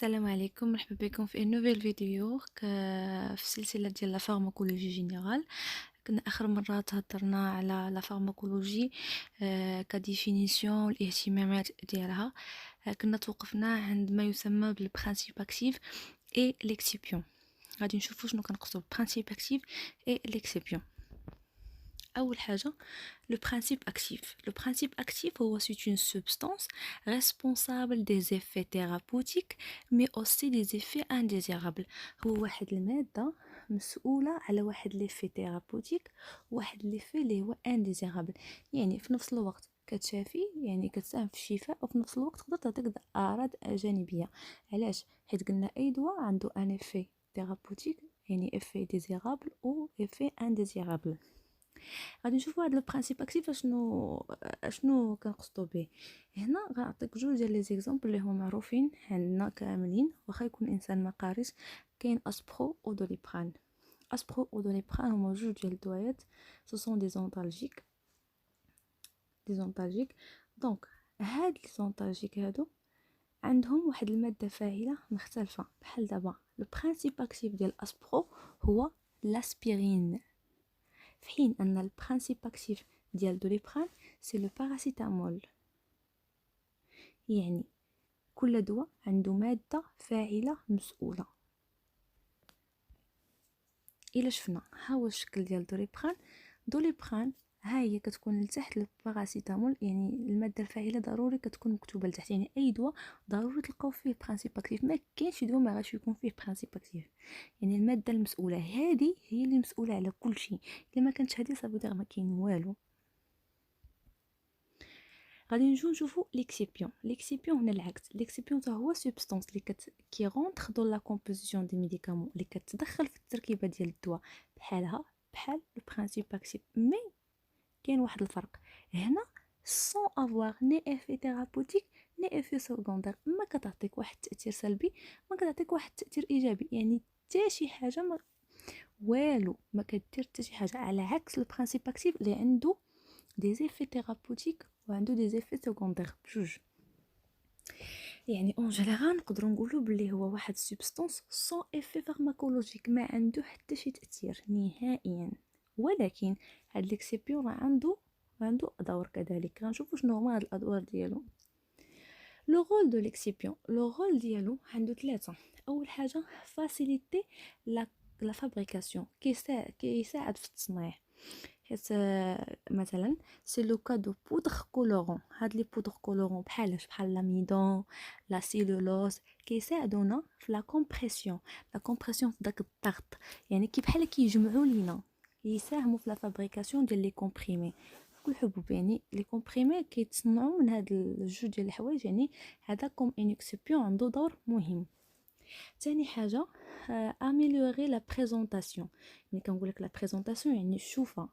السلام عليكم، مرحبا بكم في نوفيل فيديو في سلسلة ديال لا فارماكولوجي جينيرال. كنا اخر مرة تهضرنا على لا فارماكولوجي كديفينيسيون والاهتمامات ديالها. كنا توقفنا عند ما يسمى بالبرانسيب اكتيف اي ليكسيبيون. غادي نشوفوا شنو كنقصدوا بالبرانسيب اكتيف اي ليكسيبيون. أول حاجة le principe actif. Le principe actif c'est une substance responsable des effets thérapeutiques mais aussi des effets indésirables. هو واحد المادة مسؤولة على واحد l'effet thérapeutique وواحد l'effet اللي هو indésirable. يعني في نفس الوقت كتشافي، يعني كتساهم في الشفاء، وفي نفس الوقت تقدر تعطيك أعراض جانبية. علاش؟ حيت قلنا أي دواء عنده ان effet thérapeutique، يعني effet désirable و effet indésirable. غادي نشوفوا هذا البرانسيب اكتيف شنو كنقصدوا به. هنا غنعطيك جوج ديال لي زيكزامبل اللي هما معروفين عندنا كاملين، واخا يكون الانسان ما قاريش. كاين اسبرو و دوليبران. اسبرو و دوليبران هما جوج ديال الدوايات، سو سون دي زونتالجيك. دونك هاد لي زونتالجيك هادو عندهم واحد الماده فاعله مختلفه. بحال دابا البرانسيب اكتيف ديال اسبرو هو لاسبيرين، في حين ان البرانسيب اكتيف ديال دوليبران سي لو باراسيتامول. يعني كل دواء عنده ماده فاعله مسؤوله. الا شفنا ها هو الشكل ديال دوليبران ها هي كتكون لتحت الباراسيتامول، يعني الماده الفاعله ضروري كتكون مكتوبه لتحت. يعني اي دواء ضروري تلقاو فيه برانسيب اكتيف، ما كاينش دواء ما غاش يكون فيه برانسيب اكتيف. يعني الماده المسؤوله هذه هي اللي مسؤوله على كل شيء. الا ما كانتش هذه صافي ما كاين والو. غادي نجيو نشوفوا ليكسيبيون هنا العكس. ليكسيبيون حتى هو سوبستانس اللي كي رونتر دون لا كومبوزيسيون دي ميديكامون، اللي كتدخل في التركيبه ديال الدواء بحال لو برانسيب اكتيف. مي كاين واحد الفرق هنا، سون افوار ني افي ثيرابوتيك ني افي سكوندير. ما كتعطيك واحد التاثير سلبي، ما كتعطيك واحد التاثير ايجابي. يعني حتى شي حاجه والو ما كدير حتى شي حاجه، على عكس البرانسيب اكتيف اللي عنده دي زيفي ثيرابوتيك وعنده دي زيفي سكوندير بجوج. يعني اون جينيرال نقدروا نقولوا بلي هو واحد سوبستانس سون افي فارماكولوجيك، ما عنده حتى شي تاثير نهائيا. ولكن هاد ليكسيبيون عنده ادوار كذلك. غنشوفوا شنو هما هاد الادوار ديالو. لو رول دو ليكسيبيون، لو رول ديالو عنده ثلاثه. اول حاجه فاسيليتي لا فابريكاسيون، كيساعد في التصنيع. حيت مثلا سي لو كا دو بودر كولورون. هاد لي بودر كولورون بحال لاميدون، لا سيلولوز، كيساعدونا في لا كومبريسيون في داك الضغط. يعني بحال كيجمعوا لينا، يساهموا في لا فابريكاسيون ديال لي كومبريمي. كل حبوب يعني لي كومبريمي كيتصنعوا من هاد الجوج ديال الحوايج. يعني هذا كوم انكسيبيون عنده دور مهم. ثاني حاجه اميليوري لا بريزونطاسيون. ملي كنقول لك لا بريزونطاسيون يعني الشوفه.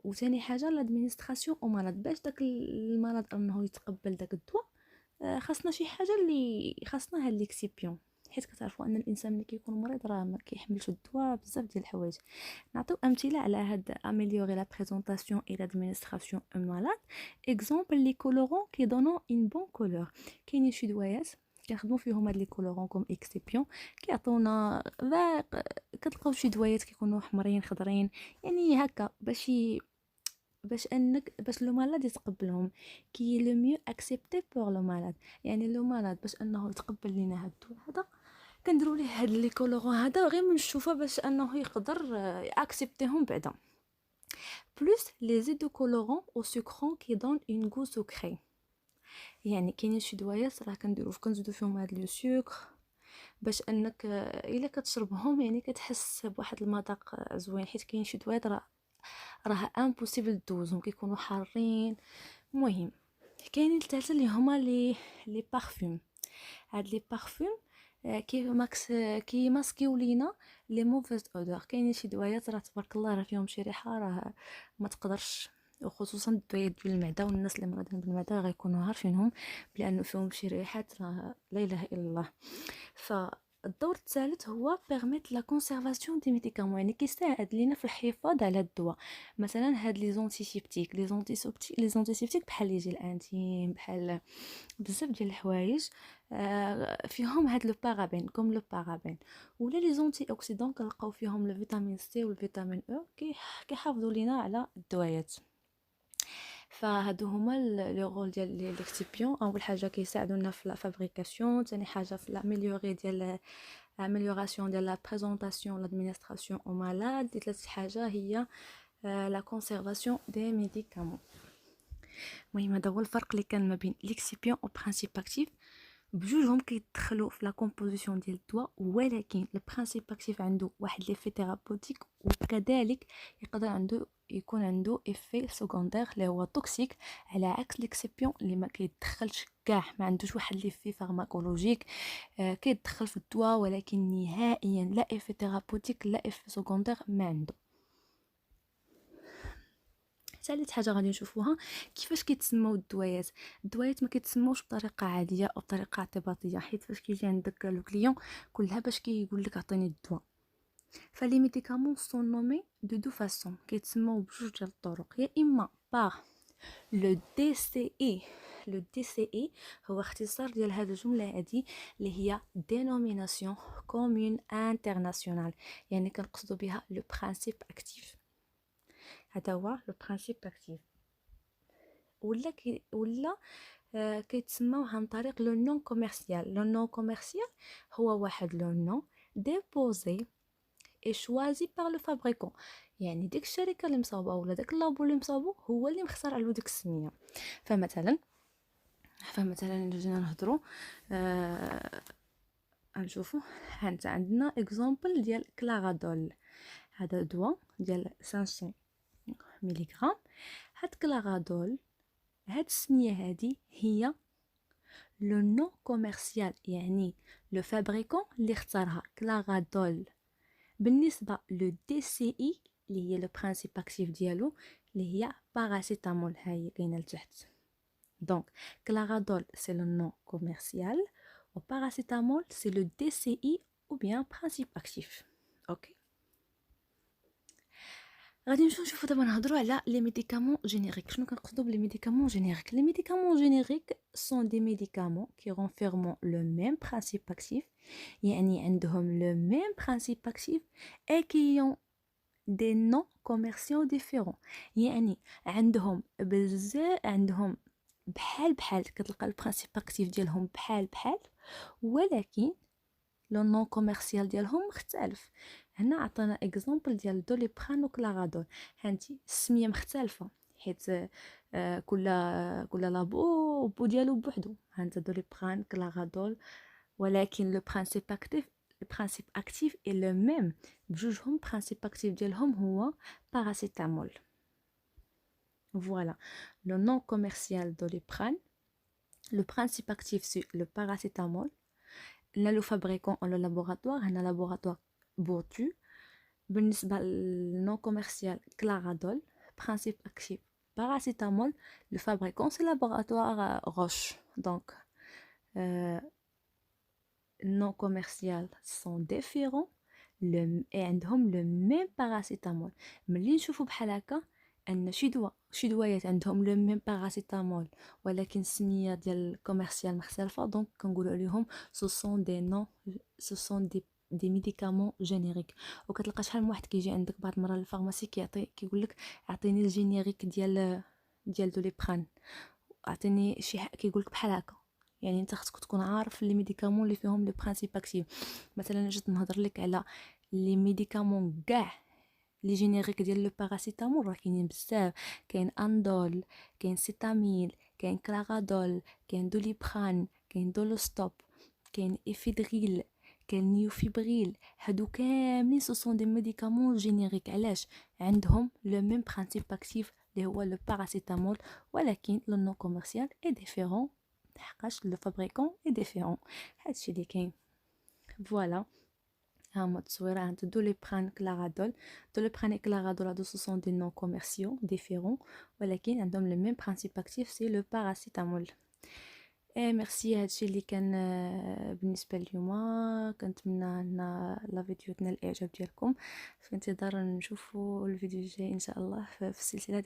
وثاني حاجه لادمينستراسيون او مرض، باش داك المرض انه يتقبل داك الدواء. خاصنا شي حاجه اللي خاصنا هاد ليكسيبيون. حيت كتعرفوا ان الانسان ملي كيكون مريض راه ما كيحملش الدواء بزاف ديال الحوايج. نعطيو امثله على هاد اميليوري لا بريزونطاسيون اي لادمينستراسيون او مرض. اكزامبل لي كولورون كي دونو اون بون كولور. كاينين شي دوايات كنخدموا فيهم هاد لي كولورون كوم اكسيبيون، كيعطيونا كتلقاو شي دوايات كيكونوا حمرين خضرين، يعني هكا باش لو مالاد يتقبلهم. كي لو ميو اكسبتي بور لو مالاد. يعني لو مالاد باش انه يتقبل لينا هاد الدواء هذا كنديروا ليه هاد لي كولورون هذا غير من الشوفه باش انه يقدر اكسبتيهم بعدا. بلس لي زيد دو كولورون او سكرون كي دون اون غو سكري. يعني كاينين شي دوايات راه كنزيدو فيهم هاد لو سكر باش انك الا كتشربهم يعني كتحس بواحد المذاق زوين. حيت كاين شي دوايات راه امبوسيبل دوزهم، كيكونوا حارين. المهم كاينين الثالثه اللي هما لي بارفيوم. هاد لي بارفيوم كي ماسكيو لينا لي موفيز اودور. كاينين شي دوايات راه تبارك الله راه فيهم شي ريحه راه ما تقدرش، وخصوصا الدوايات ديال المعده، والناس اللي مرضين بالمعده غيكونوا عارفينهم بلانه فيهم شي ريحات راه لا اله الا الله. الدور الثالث هو permettre la conservation des médicaments، يعني كيساعد لينا في الحفاظ على الدواء. مثلا هاد لي زونتيسيبتيك، لي زونتيسيبتيك بحال يجي الانتيم، بحال بزاف ديال الحوايج فيهم هاد لو بارابين، كوم لو بارابين. ولا لي زونتي اوكسيدون كنلقاو فيهم الفيتامين سي والفيتامين او كيحافظوا لينا على الدويات. فهادو هما لي رول ديال لي ليكسيبيون. اول حاجه كيساعدونا في لا فابريكاسيون، ثاني حاجه في لاميليوري ديال l'amélioration de la présentation l'administration aux malades. Et ثالث حاجه هي la conservation des médicaments. المهم هذا هو الفرق اللي كان ما بين ليكسيبيون و برينسيپ اكتيف. بجوجهم كيدخلوا في لا كومبوزيسيون ديال الدواء، ولكن البرينسيپ اكتيف عنده واحد ليفي ثيرابوتيك، وكذلك يقدر يكون عنده افي سكوندير اللي هو توكسيك، على عكس ليكسيبيون اللي ما كيدخلش كاع، ما عندوش واحد ليفي فارماكولوجيك. كيدخل في الدواء ولكن نهائيا لا افي ثيرابوتيك لا افي سكوندير ما عنده. ثالث حاجه غادي نشوفوها كيفاش كيتسموا الدوايات ما كيتسموش بطريقه عاديه او بطريقه اعتباطيه، حيت فاش كيجي عندك لو كليون كلها باش كيقول لك عطيني الدواء. فلي ميديكامون سون نومي دو فاسون، كيتسموا بجوج ديال الطرق، يا اما باغ لو دي سي اي. لو دي سي اي هو اختصار ديال هذه الجمله هذه اللي هي دينوميناسيون كومون انترناسيونال، يعني كنقصدوا بها لو برينسيپ اكتيف. هذا هو لو برينسيپ اكتيف. ولا كيتسموا عن طريق لو نون كوميرسيال. لو نون كوميرسيال هو واحد لو نون ديبوزي اي شوازي بار لو فابريكون، يعني ديك الشركه اللي مصاوبه ولا داك اللابو اللي مصاوبه هو اللي مختار له ديك السميه. فمثلا جينا نهضروا نشوفوا هانت عندنا اكزامبل ديال كلاغادول. هذا دواء ديال 500 ملغ. هاد كلاغادول، هاد السميه هذه هي لو نو كوميرسيال، يعني لو فابريكون اللي اختارها كلاغادول. بالنسبه لو دي سي اي اللي هي لو برينسيپ اكتيف ديالو اللي هي باراسيتامول، ها هي كاينه لتحت. دونك كلاغادول سي لو نو كوميرسيال و باراسيتامول سي لو دي سي اي ou bien principe actif. اوكي، غادي نشوفوا دابا نهضروا على لي ميديكامون جينيريك. شنو كنقصدوا بلي ميديكامون جينيريك؟ لي ميديكامون جينيريك سون دي ميديكامون كي رونفيرمون لو ميم برينسيپ اكتيف، يعني عندهم لو ميم برينسيپ اكتيف اي كيون دي نون كوميرسيون ديفيرون، يعني عندهم بزاف، عندهم بحال كتلقى البرينسيپ اكتيف ديالهم بحال ولكن لو نون كوميرسيال ديالهم مختلف. هنا عطينا اكزامبل ديال دوليبران وكلاغادول، هانتي السميه مختلفه حيت كل لابو بو ديالو بوحدو. هانت دوليبران كلاغادول، ولكن لو برينسيپ اكتيف اي لو ميم بجوجهم. برينسيپ اكتيف ديالهم هو باراسيتامول. Voilà, le nom commercial Doliprane, le principe actif c'est le paracétamol. Là, le fabricant en le laboratoire, un laboratoire Botu. بالنسبة le nom commercial Claradol, principe actif paracétamol. Le fabricant c'est le laboratoire Roche. Donc, nom commercial sont différents et عندهم le même paracétamol. ملي نشوفوا بحال هكا ان شي دوايات عندهم لو ميم باراسيتامول ولكن السميه ديال الكوميرسيال مختلفه، دونك كنقولوا عليهم سو سون دي ميديكامون جينيريك. وكتلقى شحال من واحد كيجي عندك بعض المرات للفارماسي كيقول لك اعطيني الجينيريك ديال دوليبران، اعطيني شي كيقول لك بحال هكا. يعني انت خصك تكون عارف لي ميديكامون اللي فيهم لو برينسيپ اكتيف. مثلا جيت نهضر لك على لي ميديكامون كاع لي جينيريك ديال لو باراسيتامول، راه كاينين بزاف. كاين اندول، كاين سيتاميل، كاين كلاغادول، كاين دوليبران، كاين دولوستوب، كاين افيدريل، كاين نيوفيبريل. هادو كاملين سو سون دي ميديكامون جينيريك. علاش؟ عندهم لو ميم برينسيپ اكتيف اللي هو لو باراسيتامول، ولكن لو نون كوميرسيال اي ديفيرون حقاش لو فابريكون اي ديفيرون. هادشي اللي كاين. فوالا، هما التصويره عند دوليبران كلاغادول. دوليبران et كلاغادول هادو سو سون دي نون كوميرسيون ديفيرون، ولكن عندهم لو ميم برينسيپ اكتيف سي لو باراسيتامول. ايه ميرسي. هادشي اللي كان بالنسبه اليوم. كنتمنى ان لا فيديو تنال الاعجاب ديالكم. في انتظار نشوفوا الفيديو الجاي ان شاء الله في السلسله